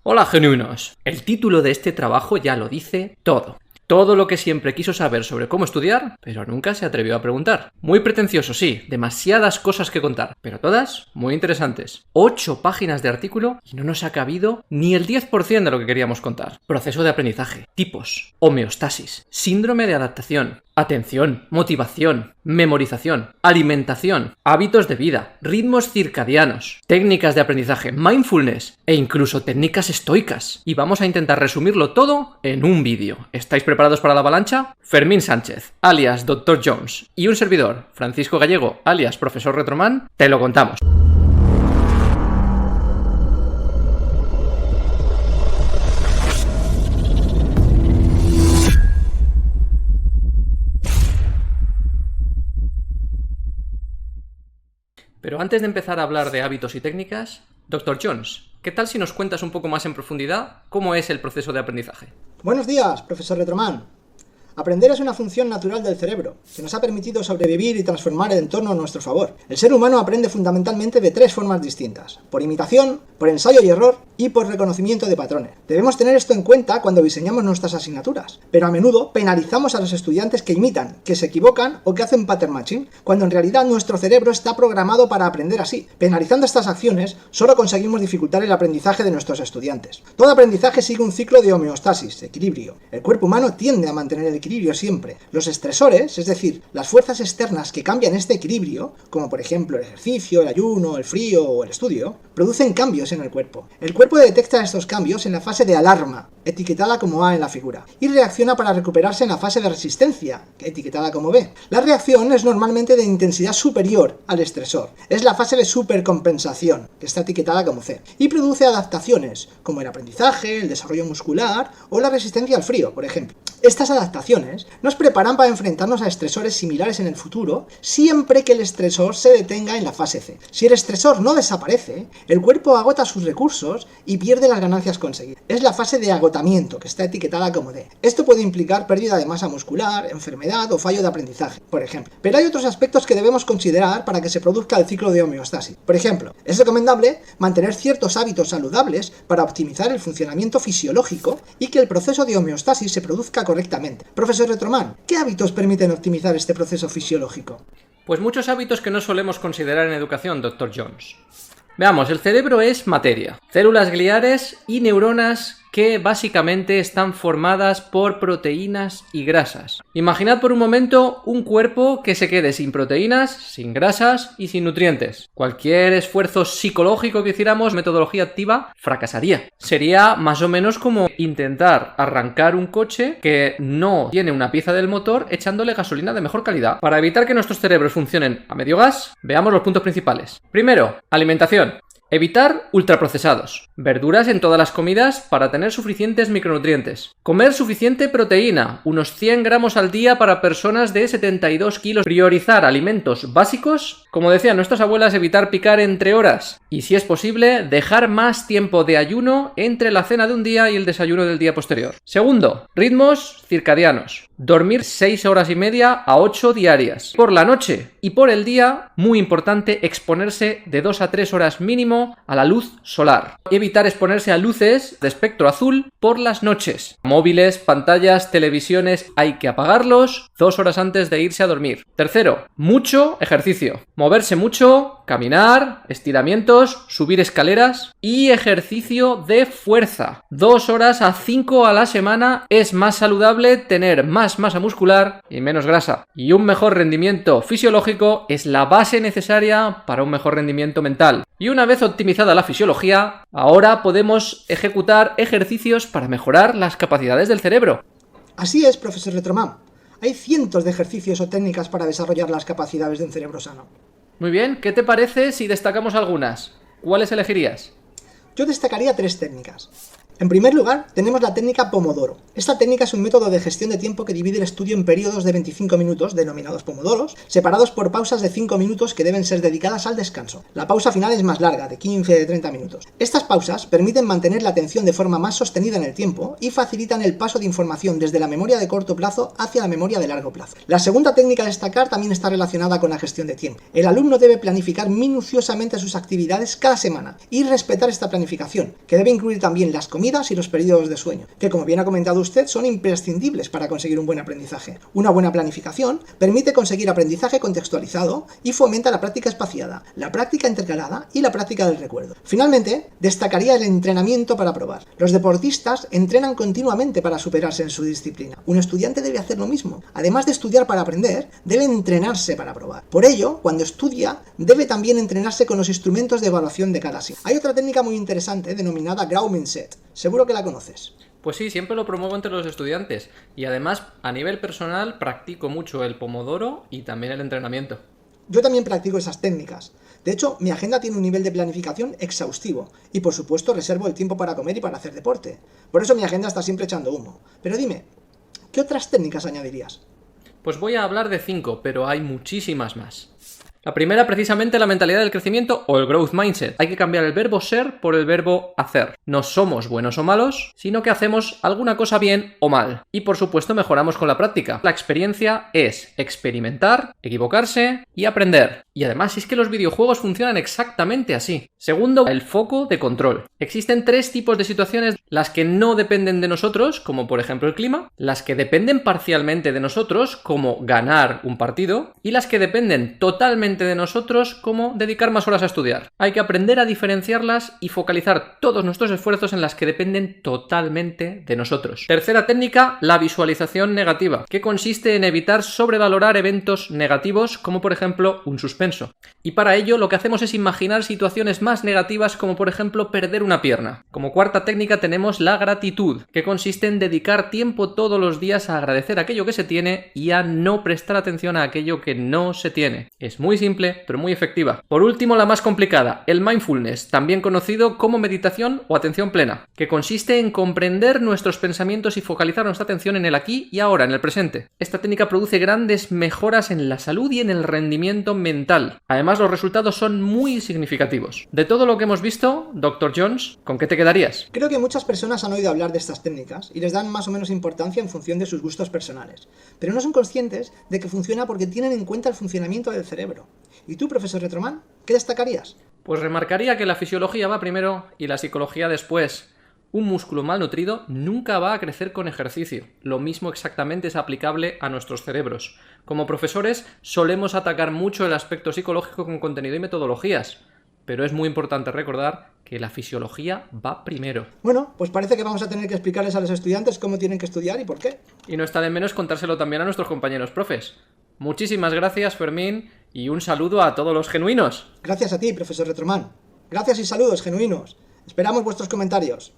Hola genuinos, el título de este trabajo ya lo dice todo. Todo lo que siempre quiso saber sobre cómo estudiar, pero nunca se atrevió a preguntar. Muy pretencioso, sí, demasiadas cosas que contar, pero todas muy interesantes. 8 páginas de artículo y no nos ha cabido ni el 10% de lo que queríamos contar. Proceso de aprendizaje, tipos, homeostasis, síndrome de adaptación, atención, motivación, memorización, alimentación, hábitos de vida, ritmos circadianos, técnicas de aprendizaje, mindfulness e incluso técnicas estoicas. Y vamos a intentar resumirlo todo en un vídeo. ¿Estáis preparados para la avalancha? Fermín Sánchez, alias Dr. Jones, y un servidor, Francisco Gallego, alias Profesor Retroman, te lo contamos. Pero antes de empezar a hablar de hábitos y técnicas, Dr. Jones, ¿qué tal si nos cuentas un poco más en profundidad cómo es el proceso de aprendizaje? Buenos días, profesor Retroman. Aprender es una función natural del cerebro, que nos ha permitido sobrevivir y transformar el entorno a nuestro favor. El ser humano aprende fundamentalmente de 3 formas distintas: por imitación, por ensayo y error y por reconocimiento de patrones. Debemos tener esto en cuenta cuando diseñamos nuestras asignaturas, pero a menudo penalizamos a los estudiantes que imitan, que se equivocan o que hacen pattern matching, cuando en realidad nuestro cerebro está programado para aprender así. Penalizando estas acciones, solo conseguimos dificultar el aprendizaje de nuestros estudiantes. Todo aprendizaje sigue un ciclo de homeostasis, equilibrio. El cuerpo humano tiende a mantener el equilibrio siempre. Los estresores, es decir, las fuerzas externas que cambian este equilibrio, como por ejemplo el ejercicio, el ayuno, el frío o el estudio, producen cambios en el cuerpo. El cuerpo detecta estos cambios en la fase de alarma, etiquetada como A en la figura, y reacciona para recuperarse en la fase de resistencia, etiquetada como B. La reacción es normalmente de intensidad superior al estresor. Es la fase de supercompensación, que está etiquetada como C, y produce adaptaciones, como el aprendizaje, el desarrollo muscular o la resistencia al frío, por ejemplo. Estas adaptaciones nos preparan para enfrentarnos a estresores similares en el futuro, siempre que el estresor se detenga en la fase C. Si el estresor no desaparece, el cuerpo agota sus recursos y pierde las ganancias conseguidas. Es la fase de agotamiento, que está etiquetada como D. Esto puede implicar pérdida de masa muscular, enfermedad o fallo de aprendizaje, por ejemplo. Pero hay otros aspectos que debemos considerar para que se produzca el ciclo de homeostasis. Por ejemplo, es recomendable mantener ciertos hábitos saludables para optimizar el funcionamiento fisiológico y que el proceso de homeostasis se produzca correctamente. Profesor Retroman, ¿qué hábitos permiten optimizar este proceso fisiológico? Pues muchos hábitos que no solemos considerar en educación, Dr. Jones. Veamos, el cerebro es materia, células gliares y neuronas que básicamente están formadas por proteínas y grasas. Imaginad por un momento un cuerpo que se quede sin proteínas, sin grasas y sin nutrientes. Cualquier esfuerzo psicológico que hiciéramos, metodología activa, fracasaría. Sería más o menos como intentar arrancar un coche que no tiene una pieza del motor echándole gasolina de mejor calidad. Para evitar que nuestros cerebros funcionen a medio gas, veamos los puntos principales. Primero, alimentación. Evitar ultraprocesados. Verduras en todas las comidas para tener suficientes micronutrientes. Comer suficiente proteína, unos 100 gramos al día para personas de 72 kilos. Priorizar alimentos básicos. Como decían nuestras abuelas, evitar picar entre horas. Y si es posible, dejar más tiempo de ayuno entre la cena de un día y el desayuno del día posterior. Segundo, ritmos circadianos. Dormir 6 horas y media a 8 diarias. Por la noche y por el día, muy importante, exponerse de 2 a 3 horas mínimo a la luz solar. Evitar exponerse a luces de espectro azul por las noches. Móviles, pantallas, televisiones, hay que apagarlos 2 horas antes de irse a dormir. Tercero, mucho ejercicio. Moverse mucho, caminar, estiramientos, subir escaleras y ejercicio de fuerza. 2 horas a 5 a la semana es más saludable tener más masa muscular y menos grasa. Y un mejor rendimiento fisiológico es la base necesaria para un mejor rendimiento mental. Y una vez optimizada la fisiología, ahora podemos ejecutar ejercicios para mejorar las capacidades del cerebro. Así es, profesor Retroman. Hay cientos de ejercicios o técnicas para desarrollar las capacidades de un cerebro sano. Muy bien, ¿qué te parece si destacamos algunas? ¿Cuáles elegirías? Yo destacaría 3 técnicas. En primer lugar, tenemos la técnica Pomodoro. Esta técnica es un método de gestión de tiempo que divide el estudio en periodos de 25 minutos, denominados pomodoros, separados por pausas de 5 minutos que deben ser dedicadas al descanso. La pausa final es más larga, de 15-30 minutos. Estas pausas permiten mantener la atención de forma más sostenida en el tiempo y facilitan el paso de información desde la memoria de corto plazo hacia la memoria de largo plazo. La segunda técnica a destacar también está relacionada con la gestión de tiempo. El alumno debe planificar minuciosamente sus actividades cada semana y respetar esta planificación, que debe incluir también las comidas y los periodos de sueño, que como bien ha comentado usted son imprescindibles para conseguir un buen aprendizaje. Una buena planificación permite conseguir aprendizaje contextualizado y fomenta la práctica espaciada, la práctica intercalada y la práctica del recuerdo. Finalmente, destacaría el entrenamiento para probar. Los deportistas entrenan continuamente para superarse en su disciplina. Un estudiante debe hacer lo mismo. Además de estudiar para aprender, debe entrenarse para probar. Por ello, cuando estudia, debe también entrenarse con los instrumentos de evaluación de cada asignatura. Hay otra técnica muy interesante denominada Growth Mindset. Seguro que la conoces. Pues sí, siempre lo promuevo entre los estudiantes y además a nivel personal practico mucho el pomodoro y también el entrenamiento. Yo también practico esas técnicas. De hecho, mi agenda tiene un nivel de planificación exhaustivo y por supuesto reservo el tiempo para comer y para hacer deporte. Por eso mi agenda está siempre echando humo. Pero dime, ¿qué otras técnicas añadirías? Pues voy a hablar de 5, pero hay muchísimas más. La primera, precisamente, la mentalidad del crecimiento o el growth mindset. Hay que cambiar el verbo ser por el verbo hacer. No somos buenos o malos, sino que hacemos alguna cosa bien o mal. Y por supuesto mejoramos con la práctica. La experiencia es experimentar, equivocarse y aprender. Y además es que los videojuegos funcionan exactamente así. Segundo, el foco de control. Existen 3 tipos de situaciones: las que no dependen de nosotros, como por ejemplo el clima, las que dependen parcialmente de nosotros, como ganar un partido, y las que dependen totalmente de nosotros, como dedicar más horas a estudiar. Hay que aprender a diferenciarlas y focalizar todos nuestros esfuerzos en las que dependen totalmente de nosotros. Tercera técnica, la visualización negativa, que consiste en evitar sobrevalorar eventos negativos, como por ejemplo un suspenso. Y para ello lo que hacemos es imaginar situaciones más negativas, como por ejemplo perder una pierna. Como cuarta técnica tenemos la gratitud, que consiste en dedicar tiempo todos los días a agradecer aquello que se tiene y a no prestar atención a aquello que no se tiene. Es muy simple, pero muy efectiva. Por último, la más complicada, el mindfulness, también conocido como meditación o atención plena, que consiste en comprender nuestros pensamientos y focalizar nuestra atención en el aquí y ahora, en el presente. Esta técnica produce grandes mejoras en la salud y en el rendimiento mental. Además, los resultados son muy significativos. De todo lo que hemos visto, Dr. Jones, ¿con qué te quedarías? Creo que muchas personas han oído hablar de estas técnicas y les dan más o menos importancia en función de sus gustos personales, pero no son conscientes de que funciona porque tienen en cuenta el funcionamiento del cerebro. ¿Y tú, profesor Retroman, qué destacarías? Pues remarcaría que la fisiología va primero y la psicología después. Un músculo malnutrido nunca va a crecer con ejercicio. Lo mismo exactamente es aplicable a nuestros cerebros. Como profesores solemos atacar mucho el aspecto psicológico con contenido y metodologías, pero es muy importante recordar que la fisiología va primero. Bueno, pues parece que vamos a tener que explicarles a los estudiantes cómo tienen que estudiar y por qué. Y no está de menos contárselo también a nuestros compañeros profes. Muchísimas gracias, Fermín, y un saludo a todos los genuinos. Gracias a ti, profesor Retroman. Gracias y saludos, genuinos. Esperamos vuestros comentarios.